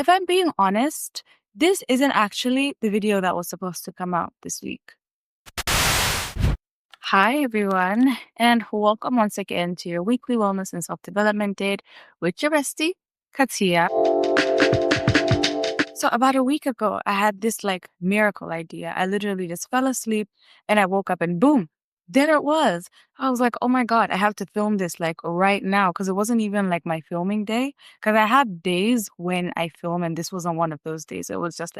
If I'm being honest, this isn't actually the video that was supposed to come out this week. Hi, everyone, and welcome once again to your weekly wellness and self-development date with your bestie, Katia. So about a week ago, I had this miracle idea. I literally just fell asleep and I woke up and boom, there it was. I was like, oh my God, I have to film this right now because it wasn't even my filming day. Because I have days when I film and this wasn't one of those days. It was just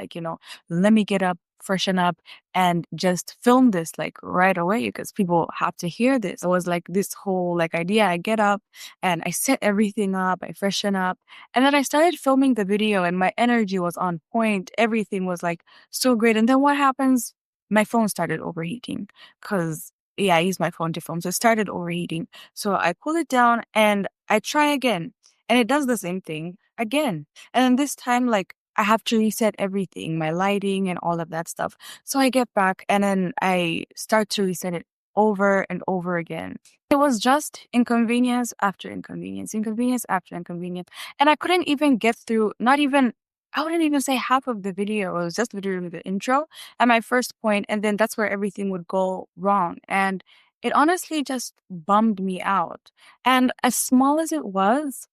let me get up, freshen up, and just film this right away because people have to hear this. It was this whole idea. I get up and I set everything up, I freshen up. And then I started filming the video and my energy was on point. Everything was so great. And then what happens? My phone started overheating because, yeah, I use my phone to film. So it started overheating. So I pull it down and I try again. And it does the same thing again. And then this time, I have to reset everything, my lighting and all of that stuff. So I get back and then I start to reset it over and over again. It was just inconvenience after inconvenience, inconvenience after inconvenience. And I couldn't even get through, I wouldn't even say half of the video. It was just literally the intro and my first point, and then that's where everything would go wrong. And it honestly just bummed me out. And as small as it was,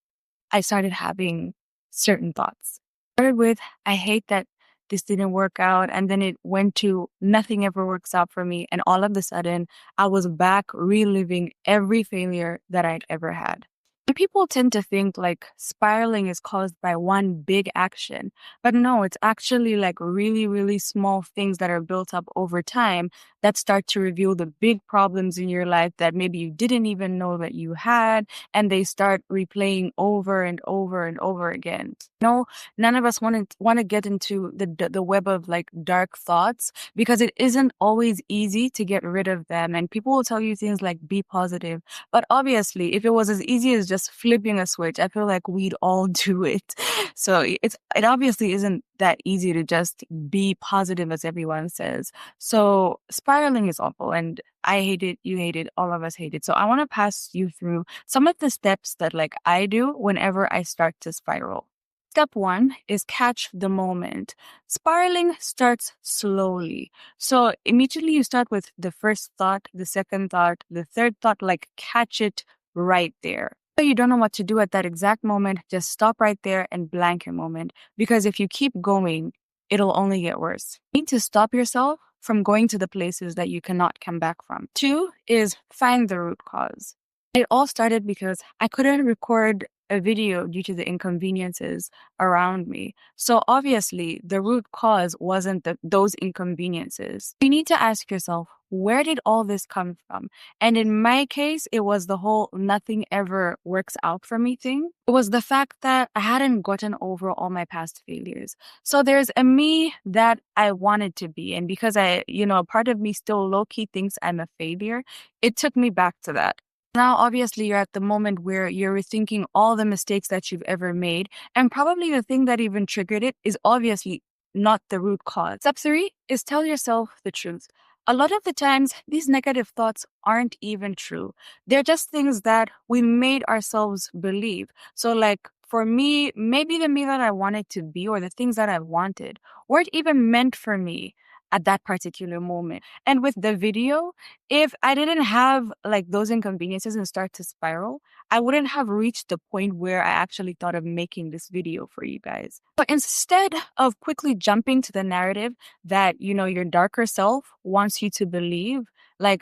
I started having certain thoughts. Started with, I hate that this didn't work out. And then it went to nothing ever works out for me. And all of a sudden, I was back reliving every failure that I'd ever had. And people tend to think spiraling is caused by one big action. But no, it's actually really, really small things that are built up over time that start to reveal the big problems in your life that maybe you didn't even know that you had. And they start replaying over and over and over again. No, none of us want to get into the web of dark thoughts because it isn't always easy to get rid of them. And people will tell you things like be positive. But obviously, if it was as easy as just flipping a switch, I feel like we'd all do it. So it obviously isn't that easy to just be positive as everyone says. So spiraling is awful and I hate it, you hate it, all of us hate it. So I want to pass you through some of the steps that I do whenever I start to spiral. Step one is catch the moment. Spiraling starts slowly. So immediately you start with the first thought, the second thought, the third thought, catch it right there. So you don't know what to do at that exact moment, just stop right there and blank your moment. Because if you keep going, it'll only get worse. You need to stop yourself from going to the places that you cannot come back from. Two is find the root cause. It all started because I couldn't record a video due to the inconveniences around me. So obviously, the root cause wasn't those inconveniences. You need to ask yourself, where did all this come from? And in my case, it was the whole nothing ever works out for me thing. It was the fact that I hadn't gotten over all my past failures. So there's a me that I wanted to be. And because part of me still low-key thinks I'm a failure, it took me back to that. Now, obviously, you're at the moment where you're rethinking all the mistakes that you've ever made. And probably the thing that even triggered it is obviously not the root cause. Step three is tell yourself the truth. A lot of the times, these negative thoughts aren't even true. They're just things that we made ourselves believe. So for me, maybe the me that I wanted to be or the things that I wanted weren't even meant for me at that particular moment. And with the video, if I didn't have those inconveniences and start to spiral, I wouldn't have reached the point where I actually thought of making this video for you guys. But instead of quickly jumping to the narrative that, your darker self wants you to believe,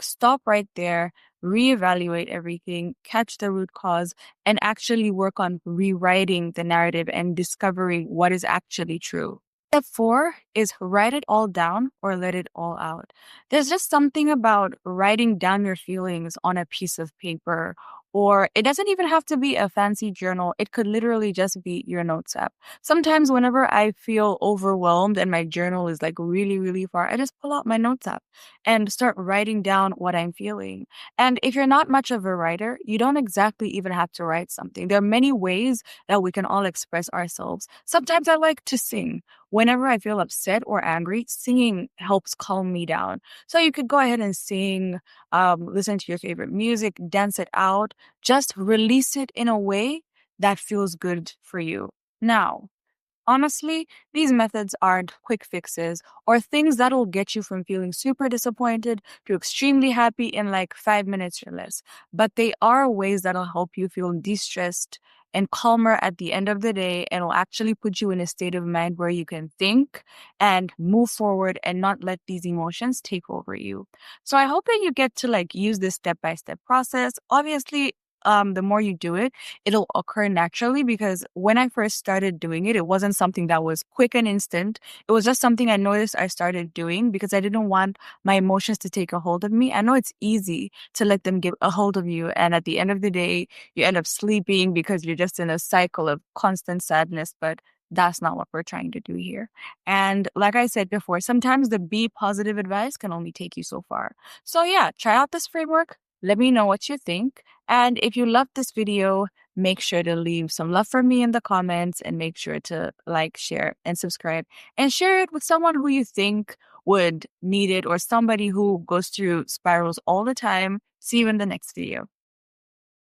stop right there, reevaluate everything, catch the root cause, and actually work on rewriting the narrative and discovering what is actually true. Step four is write it all down or let it all out. There's just something about writing down your feelings on a piece of paper, or it doesn't even have to be a fancy journal. It could literally just be your notes app. Sometimes whenever I feel overwhelmed and my journal is really, really far, I just pull out my notes app and start writing down what I'm feeling. And if you're not much of a writer, you don't exactly even have to write something. There are many ways that we can all express ourselves. Sometimes I like to sing. Whenever I feel upset or angry, singing helps calm me down. So you could go ahead and sing, listen to your favorite music, dance it out, just release it in a way that feels good for you. Now, Honestly, these methods aren't quick fixes or things that'll get you from feeling super disappointed to extremely happy in like 5 minutes or less. But they are ways that'll help you feel de stressed and calmer at the end of the day and will actually put you in a state of mind where you can think and move forward and not let these emotions take over you. So I hope that you get to like use this step by step process. Obviously, the more you do it, it'll occur naturally because when I first started doing it, it wasn't something that was quick and instant. It was just something I noticed I started doing because I didn't want my emotions to take a hold of me. I know it's easy to let them get a hold of you. And at the end of the day, you end up sleeping because you're just in a cycle of constant sadness. But that's not what we're trying to do here. And like I said before, sometimes the be positive advice can only take you so far. So yeah, try out this framework. Let me know what you think. And if you loved this video, make sure to leave some love for me in the comments and make sure to like, share, and subscribe. And share it with someone who you think would need it or somebody who goes through spirals all the time. See you in the next video.